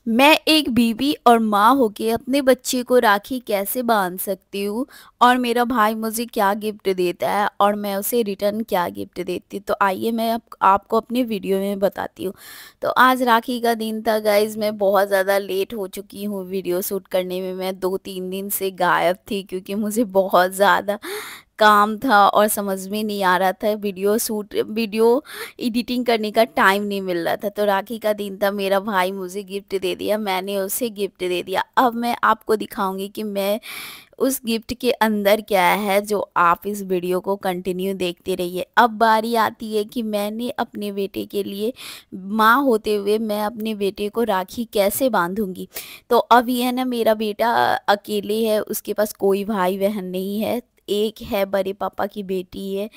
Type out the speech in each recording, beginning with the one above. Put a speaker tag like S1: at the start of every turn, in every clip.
S1: मैं एक बीवी और माँ होके अपने बच्चे को राखी कैसे बांध सकती हूँ और मेरा भाई मुझे क्या गिफ्ट देता है और मैं उसे रिटर्न क्या गिफ्ट देती हूँ। तो आइए मैं आपको अपने वीडियो में बताती हूँ। तो आज राखी का दिन था गाइज। मैं बहुत ज़्यादा लेट हो चुकी हूँ वीडियो शूट करने में। मैं 2-3 दिन से गायब थी क्योंकि मुझे बहुत ज़्यादा काम था और समझ में नहीं आ रहा था, वीडियो एडिटिंग करने का टाइम नहीं मिल रहा था। तो राखी का दिन था, मेरा भाई मुझे गिफ्ट दे दिया, मैंने उसे गिफ्ट दे दिया। अब मैं आपको दिखाऊंगी कि मैं उस गिफ्ट के अंदर क्या है, जो आप इस वीडियो को कंटिन्यू देखते रहिए। अब बारी आती है कि मैंने अपने बेटे के लिए, माँ होते हुए मैं अपने बेटे को राखी कैसे बांधूंगी। तो अब ये है ना, मेरा बेटा अकेले है, उसके पास कोई भाई बहन नहीं है। एक है बड़े पापा की बेटी है,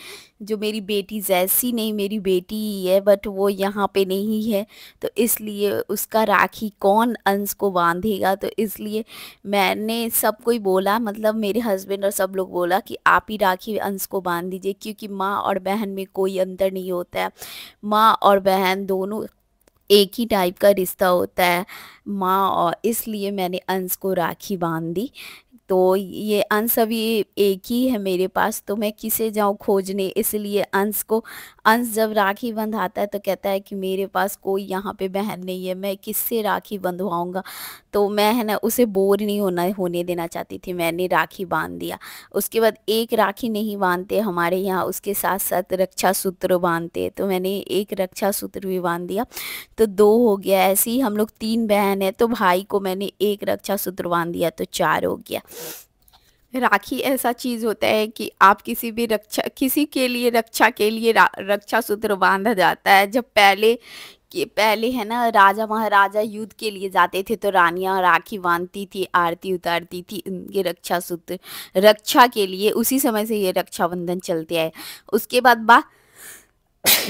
S1: जो मेरी बेटी जैसी नहीं, मेरी बेटी ही है, बट वो यहाँ पे नहीं है। तो इसलिए उसका राखी कौन अंश को बांधेगा। तो इसलिए मैंने सबको ही बोला, मतलब मेरे हस्बैंड और सब लोग बोला कि आप ही राखी अंश को बांध दीजिए, क्योंकि माँ और बहन में कोई अंतर नहीं होता है। माँ और बहन दोनों एक ही टाइप का रिश्ता होता है माँ, और इसलिए मैंने अंश को राखी बांध दी। तो ये अंश अभी एक ही है मेरे पास, तो मैं किसे जाऊं खोजने। इसलिए अंश जब राखी बंधाता है तो कहता है कि मेरे पास कोई यहाँ पे बहन नहीं है, मैं किससे राखी बंधवाऊंगा। तो मैं है ना उसे बोर नहीं होने देना चाहती थी, मैंने राखी बांध दिया। उसके बाद एक राखी नहीं बांधते हमारे यहाँ, उसके साथ साथ रक्षा सूत्र बांधते हैं। तो मैंने एक रक्षा सूत्र भी बांध दिया, तो 2 हो गया। ऐसे ही हम लोग 3 बहन है, तो भाई को मैंने एक रक्षा सूत्र बांध दिया, तो 4 हो गया। राखी ऐसा चीज होता है कि आप किसी के लिए रक्षा के लिए रक्षा सूत्र बांधा जाता है। जब पहले है ना, राजा महाराजा युद्ध के लिए जाते थे तो रानियां राखी बांधती थी, आरती उतारती थी उनके रक्षा सूत्र रक्षा के लिए। उसी समय से ये रक्षाबंधन चलते आए। उसके बाद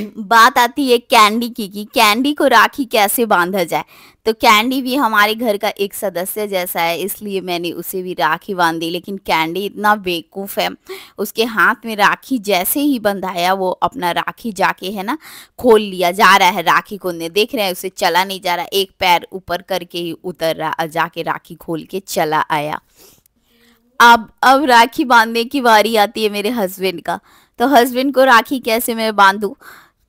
S1: बात आती है कैंडी की, कि कैंडी को राखी कैसे बांधा जाए। तो कैंडी भी हमारे घर का एक सदस्य जैसा है, इसलिए मैंने उसे भी राखी बांध दी। लेकिन कैंडी इतना बेवकूफ़ है, उसके हाथ में राखी जैसे ही बंधाया, वो अपना राखी जाके है ना खोल लिया, जा रहा है राखी खोलने। देख रहे हैं उसे चला नहीं जा रहा, एक पैर ऊपर करके ही उतर रहा, जाके राखी खोल के चला आया। अब राखी बांधने की बारी आती है मेरे हस्बैंड का। तो हस्बैंड को राखी कैसे मैं बांधूं।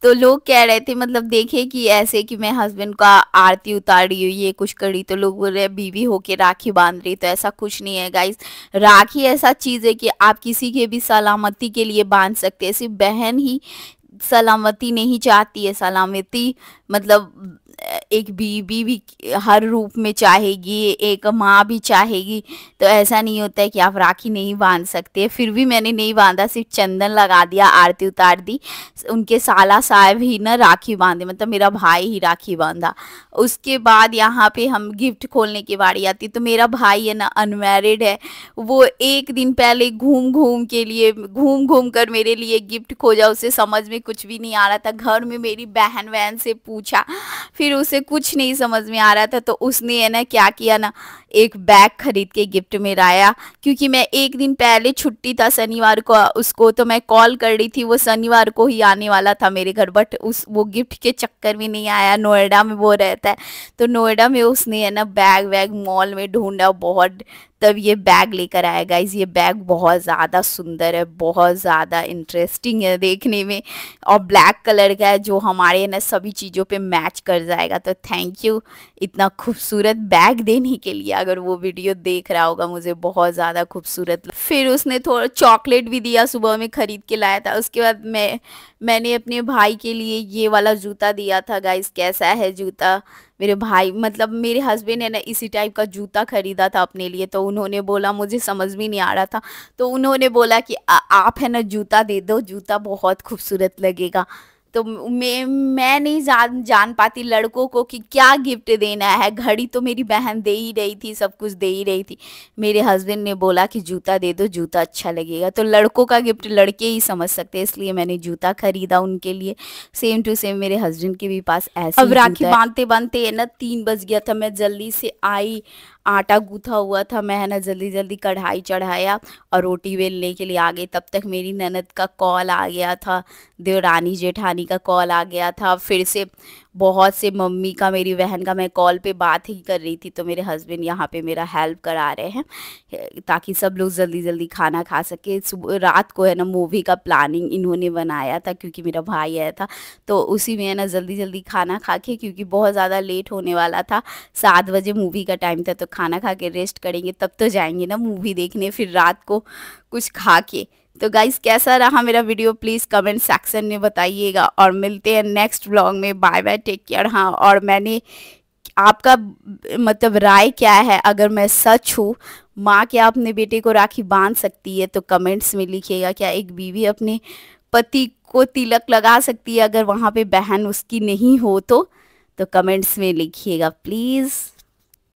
S1: तो लोग कह रहे थे, मतलब देखे कि ऐसे कि मैं हस्बैंड का आरती उतार रही हूँ, ये कुछ करी, तो लोग बोल रहे हैं बीवी होके राखी बांध रही। तो ऐसा कुछ नहीं है गाइस। राखी ऐसा चीज़ है कि आप किसी के भी सलामती के लिए बांध सकते हैं। सिर्फ बहन ही सलामती नहीं चाहती है, सलामती मतलब एक बीवी भी हर रूप में चाहेगी, एक माँ भी चाहेगी। तो ऐसा नहीं होता है कि आप राखी नहीं बांध सकते। फिर भी मैंने नहीं बांधा, सिर्फ चंदन लगा दिया, आरती उतार दी। उनके साला साहब ही ना राखी बांधे, मतलब मेरा भाई ही राखी बांधा। उसके बाद यहाँ पे हम गिफ्ट खोलने की बारी आती। तो मेरा भाई है ना अनमैरिड है, वो एक दिन पहले घूम घूम कर मेरे लिए गिफ्ट खोजा। उसे समझ में कुछ भी नहीं आ रहा था, घर में मेरी बहन वहन से पूछा, फिर उसे कुछ नहीं समझ में आ रहा था। तो उसने है ना क्या किया ना, एक बैग खरीद के गिफ्ट में लाया। क्योंकि मैं एक दिन पहले छुट्टी था शनिवार को उसको, तो मैं कॉल कर रही थी, वो शनिवार को ही आने वाला था मेरे घर, बट वो गिफ्ट के चक्कर में नहीं आया। नोएडा में वो रहता है, तो नोएडा में उसने है ना बैग वैग मॉल में ढूंढा बहुत, तब ये बैग लेकर आया। गाइज ये बैग बहुत ज़्यादा सुंदर है, बहुत ज़्यादा इंटरेस्टिंग है देखने में, और ब्लैक कलर का है, जो हमारे ना सभी चीज़ों पे मैच कर जाएगा। तो थैंक यू इतना खूबसूरत बैग देने के लिए। अगर वो वीडियो देख रहा होगा, मुझे बहुत ज़्यादा खूबसूरत। फिर उसने थोड़ा चॉकलेट भी दिया, सुबह में ख़रीद के लाया था। उसके बाद मैंने अपने भाई के लिए ये वाला जूता दिया था। गाइस कैसा है जूता, मेरे भाई मतलब मेरे हस्बैंड ने ना इसी टाइप का जूता खरीदा था अपने लिए। तो उन्होंने बोला, मुझे समझ में नहीं आ रहा था, तो उन्होंने बोला कि आप है ना जूता दे दो, जूता बहुत खूबसूरत लगेगा। तो मैं नहीं जान पाती लड़कों को कि क्या गिफ्ट देना है। घड़ी तो मेरी बहन दे ही रही थी, सब कुछ दे ही रही थी। मेरे हस्बैंड ने बोला कि जूता दे दो, जूता अच्छा लगेगा। तो लड़कों का गिफ्ट लड़के ही समझ सकते हैं, इसलिए मैंने जूता खरीदा उनके लिए। सेम टू सेम मेरे हस्बैंड के भी पास ऐसे अब राखी बांधते बांधते है ना 3 बज गया था। मैं जल्दी से आई, आटा गूथा हुआ था, मैं है ना जल्दी जल्दी कढ़ाई चढ़ाया और रोटी बेलने के लिए आ गई। तब तक मेरी ननद का कॉल आ गया था, देवरानी जेठानी का कॉल आ गया था। फिर से बहुत से मम्मी का, मेरी बहन का, मैं कॉल पे बात ही कर रही थी तो मेरे हस्बैंड यहाँ पे मेरा हेल्प करा रहे हैं ताकि सब लोग जल्दी जल्दी खाना खा सके। सुबह रात को है ना मूवी का प्लानिंग इन्होंने बनाया था क्योंकि मेरा भाई आया था, तो उसी में है ना जल्दी जल्दी खाना खा के, क्योंकि बहुत ज़्यादा लेट होने वाला था, 7 बजे मूवी का टाइम था, तो खाना खा के रेस्ट करेंगे तब तो जाएंगे ना मूवी देखने फिर रात को कुछ खा के। तो गाइस कैसा रहा मेरा वीडियो प्लीज़ कमेंट सेक्शन में बताइएगा, और मिलते हैं नेक्स्ट व्लॉग में। Bye bye, take care. हाँ, और मैंने आपका मतलब राय क्या है, अगर मैं सच हूँ, माँ क्या अपने बेटे को राखी बांध सकती है, तो कमेंट्स में लिखिएगा। क्या एक बीवी अपने पति को तिलक लगा सकती है अगर वहाँ पे बहन उसकी नहीं हो तो कमेंट्स में लिखिएगा प्लीज़।